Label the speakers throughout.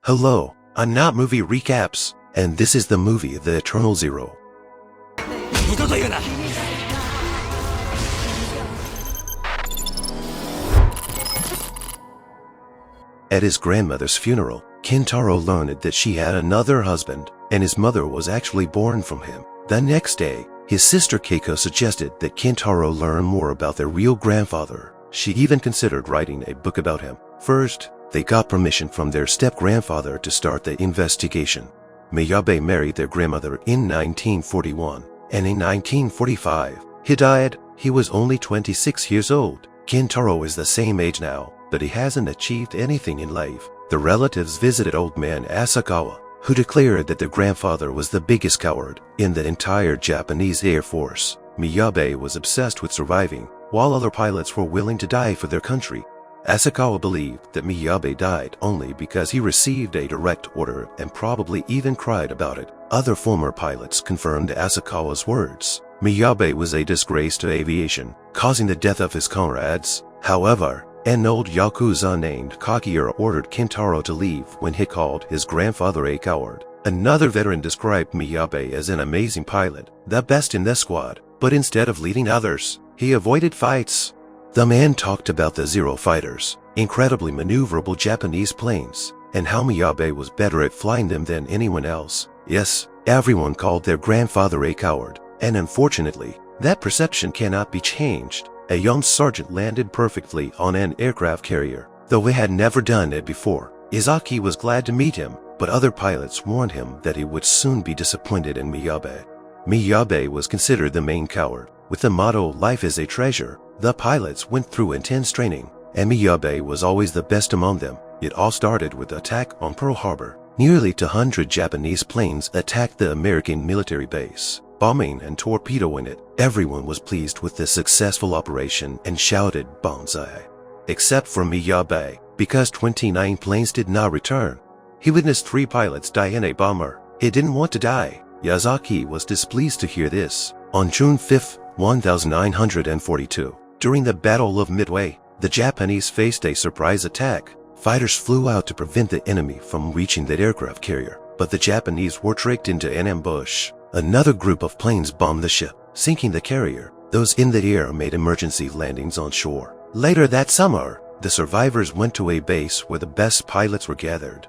Speaker 1: Hello, I'm not movie recaps, and this is the movie The Eternal Zero. At his grandmother's funeral, Kentaro learned that she had another husband, and his mother was actually born from him. The next day, his sister Keiko suggested that Kentaro learn more about their real grandfather. She even considered writing a book about him. First, they got permission from their step-grandfather to start the investigation. Miyabe married their grandmother in 1941, and in 1945, he died. He was only 26 years old. Kentaro is the same age now, but he hasn't achieved anything in life. The relatives visited old man Asakawa, who declared that their grandfather was the biggest coward in the entire Japanese Air Force. Miyabe was obsessed with surviving, while other pilots were willing to die for their country. Asakawa believed that Miyabe died only because he received a direct order and probably even cried about it. Other former pilots confirmed Asakawa's words. Miyabe was a disgrace to aviation, causing the death of his comrades. However, an old Yakuza named Kakiura ordered Kentaro to leave when he called his grandfather a coward. Another veteran described Miyabe as an amazing pilot, the best in the squad, but instead of leading others, he avoided fights. The man talked about the Zero fighters, incredibly maneuverable Japanese planes, and how Miyabe was better at flying them than anyone else. Yes, everyone called their grandfather a coward, and unfortunately, that perception cannot be changed. A young sergeant landed perfectly on an aircraft carrier, though he had never done it before. Izaki was glad to meet him, but other pilots warned him that he would soon be disappointed in Miyabe. Miyabe was considered the main coward. With the motto, "Life is a treasure," the pilots went through intense training, and Miyabe was always the best among them. It all started with the attack on Pearl Harbor. Nearly 200 Japanese planes attacked the American military base, bombing and torpedoing it. Everyone was pleased with the successful operation and shouted "Banzai," except for Miyabe, because 29 planes did not return. He witnessed 3 pilots die in a bomber. He didn't want to die. Yazaki was displeased to hear this. On June 5, 1942, during the Battle of Midway, the Japanese faced a surprise attack. Fighters flew out to prevent the enemy from reaching the aircraft carrier, but the Japanese were tricked into an ambush. Another group of planes bombed the ship, sinking the carrier. Those in the air made emergency landings on shore. Later that summer, the survivors went to a base where the best pilots were gathered.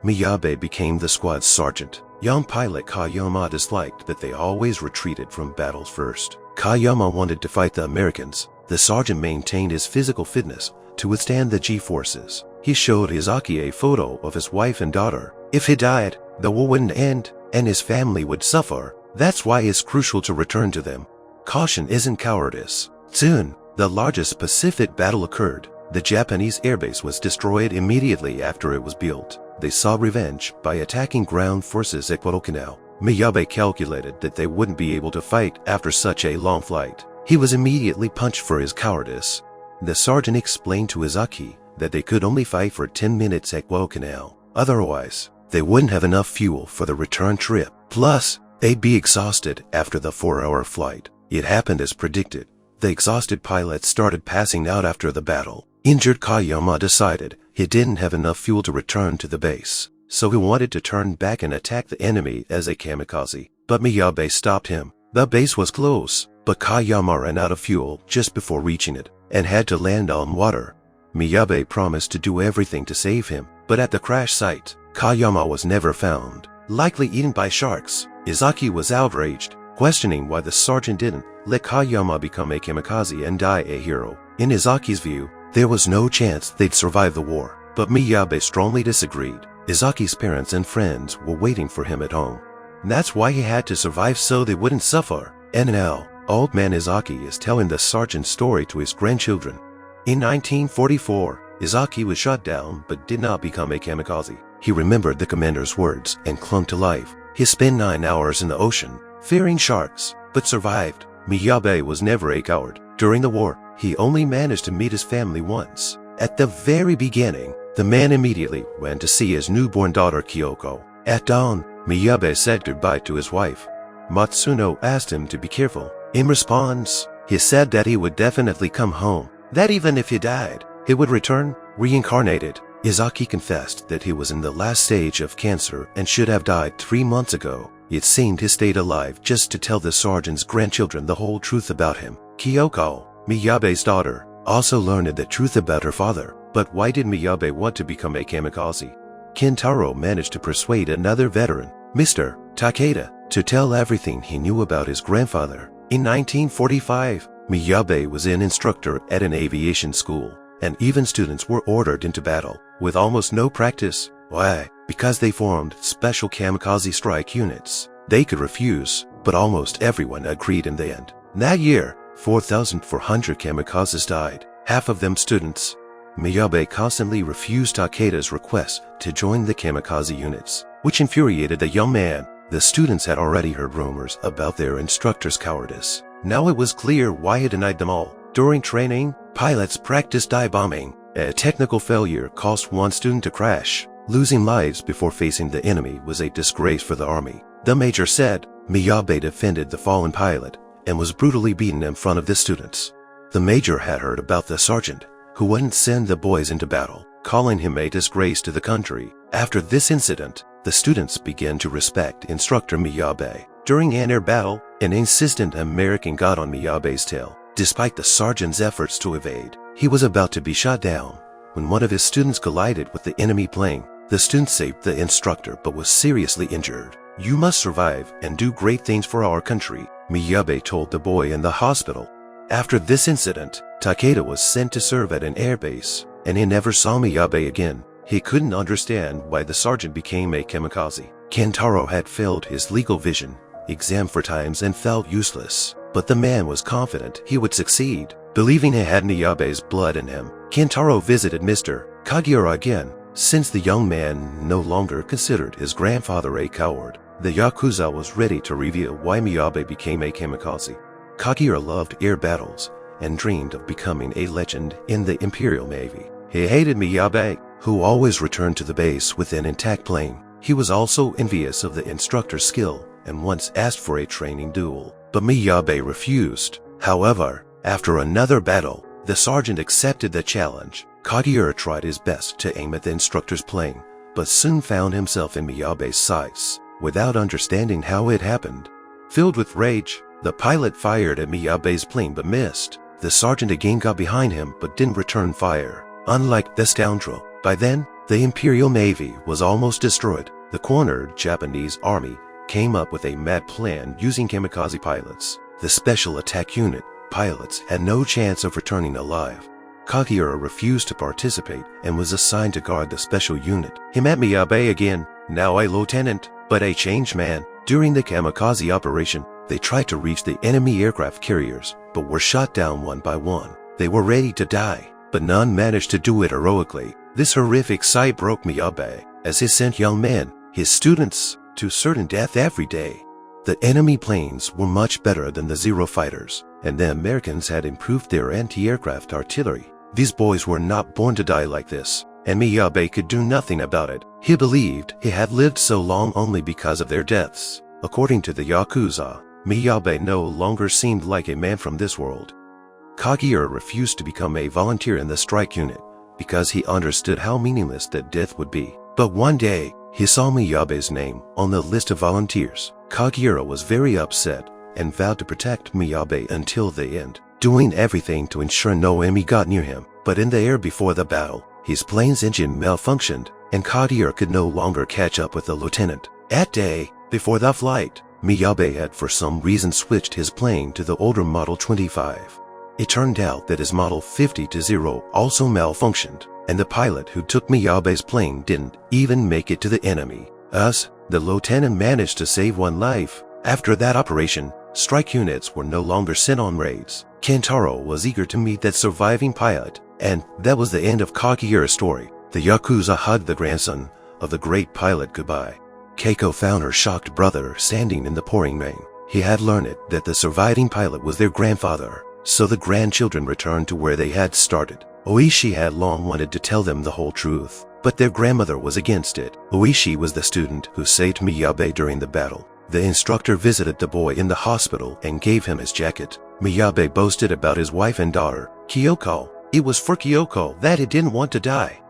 Speaker 1: Miyabe became the squad's sergeant. Young pilot Kayama disliked that they always retreated from battles first. Kayama wanted to fight the Americans. The sergeant maintained his physical fitness to withstand the G-forces. He showed Izaki a photo of his wife and daughter. If he died, the war wouldn't end, and his family would suffer. That's why it's crucial to return to them. Caution isn't cowardice. Soon, the largest Pacific battle occurred. The Japanese airbase was destroyed immediately after it was built. They sought revenge by attacking ground forces at Okinawa. Miyabe calculated that they wouldn't be able to fight after such a long flight. He was immediately punched for his cowardice. The sergeant explained to Izaki that they could only fight for 10 minutes at Okinawa. Otherwise, they wouldn't have enough fuel for the return trip. Plus, they'd be exhausted after the 4-hour flight. It happened as predicted. The exhausted pilots started passing out after the battle. Injured Kayama decided he didn't have enough fuel to return to the base, so he wanted to turn back and attack the enemy as a kamikaze. But Miyabe stopped him. The base was close, but Kayama ran out of fuel just before reaching it and had to land on water. Miyabe promised to do everything to save him, but at the crash site, Kayama was never found, likely eaten by sharks. Izaki was outraged, questioning why the sergeant didn't let Kayama become a kamikaze and die a hero. In Izaki's view, there was no chance they'd survive the war, but Miyabe strongly disagreed. Izaki's parents and friends were waiting for him at home. That's why he had to survive so they wouldn't suffer. And now, old man Izaki is telling the sergeant's story to his grandchildren. In 1944, Izaki was shot down but did not become a kamikaze. He remembered the commander's words and clung to life. He spent 9 hours in the ocean, fearing sharks, but survived. Miyabe was never a coward. During the war, he only managed to meet his family once. At the very beginning, the man immediately ran to see his newborn daughter Kyoko. At dawn, Miyabe said goodbye to his wife. Matsuno asked him to be careful. In response, he said that he would definitely come home, that even if he died, he would return reincarnated. Izaki confessed that he was in the last stage of cancer and should have died 3 months ago. It seemed he stayed alive just to tell the sergeant's grandchildren the whole truth about him. Kyoko, Miyabe's daughter, also learned the truth about her father. But why did Miyabe want to become a kamikaze? Kentaro managed to persuade another veteran, Mr. Takeda, to tell everything he knew about his grandfather. In 1945, Miyabe was an instructor at an aviation school, and even students were ordered into battle with almost no practice. Why? Because they formed special kamikaze strike units. They could refuse, but almost everyone agreed in the end. That year, 4,400 kamikazes died, half of them students. Miyabe constantly refused Takeda's request to join the kamikaze units, which infuriated the young man. The students had already heard rumors about their instructor's cowardice. Now it was clear why he denied them all. During training, pilots practiced dive bombing. A technical failure caused one student to crash. Losing lives before facing the enemy was a disgrace for the army. The major said Miyabe defended the fallen pilot and was brutally beaten in front of the students. The major had heard about the sergeant, who wouldn't send the boys into battle, calling him a disgrace to the country. After this incident, the students began to respect instructor Miyabe. During an air battle, an insistent American got on Miyabe's tail. Despite the sergeant's efforts to evade, he was about to be shot down when one of his students collided with the enemy plane. The student saved the instructor but was seriously injured. "You must survive and do great things for our country," Miyabe told the boy in the hospital. After this incident, Takeda was sent to serve at an airbase, and he never saw Miyabe again. He couldn't understand why the sergeant became a kamikaze. Kentaro had failed his legal vision exam 4 times and felt useless, but the man was confident he would succeed. Believing he had Miyabe's blood in him, Kentaro visited Mr. Kagiura again. Since the young man no longer considered his grandfather a coward, the Yakuza was ready to reveal why Miyabe became a kamikaze. Kagiura loved air battles and dreamed of becoming a legend in the Imperial Navy. He hated Miyabe, who always returned to the base with an intact plane. He was also envious of the instructor's skill and once asked for a training duel, but Miyabe refused. However, after another battle, the sergeant accepted the challenge. Kagiura tried his best to aim at the instructor's plane, but soon found himself in Miyabe's sights, without understanding how it happened. Filled with rage, the pilot fired at Miyabe's plane but missed. The sergeant again got behind him but didn't return fire. Unlike the scoundrel, by then, the Imperial Navy was almost destroyed. The cornered Japanese army came up with a mad plan using kamikaze pilots. The special attack unit pilots had no chance of returning alive. Kagiura refused to participate and was assigned to guard the special unit. He met Miyabe again, now a lieutenant, but a changed man. During the kamikaze operation, they tried to reach the enemy aircraft carriers, but were shot down one by one. They were ready to die, but none managed to do it heroically. This horrific sight broke Miyabe, as he sent young men, his students, to certain death every day. The enemy planes were much better than the Zero fighters, and the Americans had improved their anti-aircraft artillery. These boys were not born to die like this, and Miyabe could do nothing about it. He believed he had lived so long only because of their deaths. According to the Yakuza, Miyabe no longer seemed like a man from this world. Kagiura refused to become a volunteer in the strike unit because he understood how meaningless that death would be. But one day, he saw Miyabe's name on the list of volunteers. Kagiura was very upset and vowed to protect Miyabe until the end, doing everything to ensure no enemy got near him. But in the air before the battle, his plane's engine malfunctioned, and Kagiura could no longer catch up with the lieutenant. That day, before the flight, Miyabe had for some reason switched his plane to the older Model 25. It turned out that his Model 50-0 also malfunctioned, and the pilot who took Miyabe's plane didn't even make it to the enemy. Thus, the lieutenant managed to save one life. After that operation, strike units were no longer sent on raids. Kentaro was eager to meet that surviving pilot, and that was the end of Kagiura's story. The Yakuza hugged the grandson of the great pilot goodbye. Keiko found her shocked brother standing in the pouring rain. He had learned that the surviving pilot was their grandfather, so the grandchildren returned to where they had started. Oishi had long wanted to tell them the whole truth, but their grandmother was against it. Oishi was the student who saved Miyabe during the battle. The instructor visited the boy in the hospital and gave him his jacket. Miyabe boasted about his wife and daughter, Kyoko. It was for Kyoko that he didn't want to die.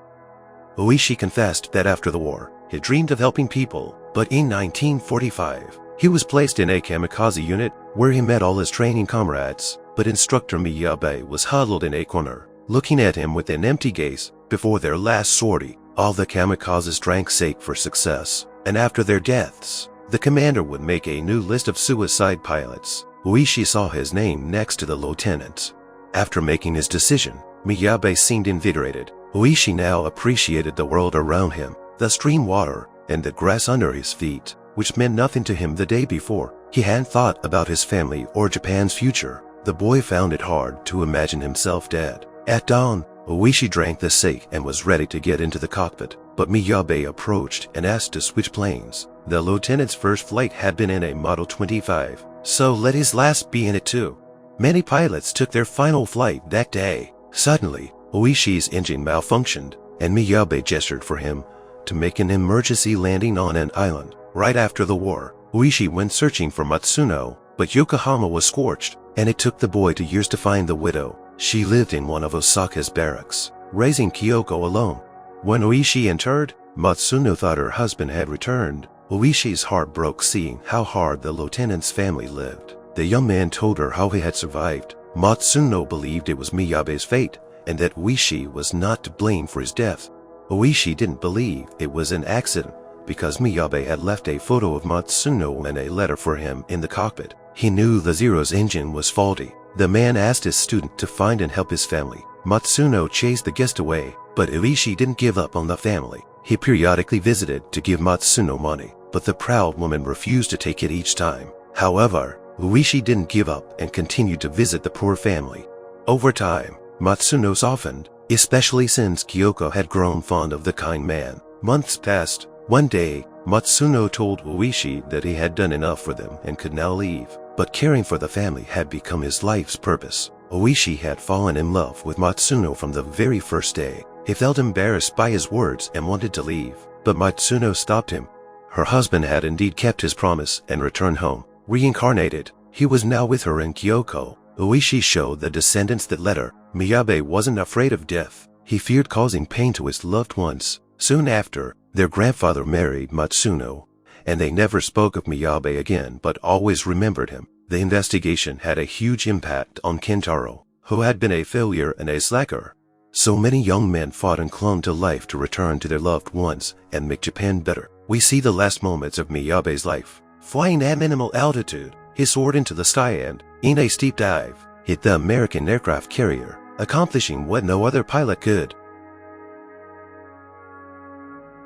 Speaker 1: Oishi confessed that after the war, he dreamed of helping people, but in 1945, he was placed in a kamikaze unit where he met all his training comrades, but instructor Miyabe was huddled in a corner, looking at him with an empty gaze. Before their last sortie, all the kamikazes drank sake for success, and after their deaths, the commander would make a new list of suicide pilots. Oishi saw his name next to the lieutenant. After making his decision, Miyabe seemed invigorated. Oishi now appreciated the world around him, the stream water, and the grass under his feet, which meant nothing to him the day before. He hadn't thought about his family or Japan's future. The boy found it hard to imagine himself dead. At dawn, Oishi drank the sake and was ready to get into the cockpit, but Miyabe approached and asked to switch planes. The lieutenant's first flight had been in a Model 25, so let his last be in it too. Many pilots took their final flight that day. Suddenly, Oishi's engine malfunctioned, and Miyabe gestured for him to make an emergency landing on an island. Right after the war, Oishi went searching for Matsuno, but Yokohama was scorched, and it took the boy 2 years to find the widow. She lived in one of Osaka's barracks, raising Kyoko alone. When Oishi entered, Matsuno thought her husband had returned. Oishi's heart broke seeing how hard the lieutenant's family lived. The young man told her how he had survived. Matsuno believed it was Miyabe's fate, and that Oishi was not to blame for his death. Oishi didn't believe it was an accident because Miyabe had left a photo of Matsuno and a letter for him in the cockpit. He knew the Zero's engine was faulty. The man asked his student to find and help his family. Matsuno chased the guest away, but Oishi didn't give up on the family. He periodically visited to give Matsuno money, but the proud woman refused to take it each time. However, Oishi didn't give up and continued to visit the poor family. Over time, Matsuno softened, especially since Kyoko had grown fond of the kind man. Months passed. One day, Matsuno told Oishi that he had done enough for them and could now leave. But caring for the family had become his life's purpose. Oishi had fallen in love with Matsuno from the very first day. He felt embarrassed by his words and wanted to leave, but Matsuno stopped him. Her husband had indeed kept his promise and returned home. Reincarnated, he was now with her in Kyoko. Oishi showed the descendants that led her. Miyabe wasn't afraid of death. He feared causing pain to his loved ones. Soon after, their grandfather married Matsuno, and they never spoke of Miyabe again but always remembered him. The investigation had a huge impact on Kentaro, who had been a failure and a slacker. So many young men fought and clung to life to return to their loved ones and make Japan better. We see the last moments of Miyabe's life. Flying at minimal altitude, he soared into the sky and, in a steep dive, hit the American aircraft carrier, accomplishing what no other pilot could.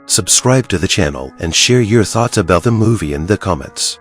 Speaker 1: Subscribe to the channel and share your thoughts about the movie in the comments.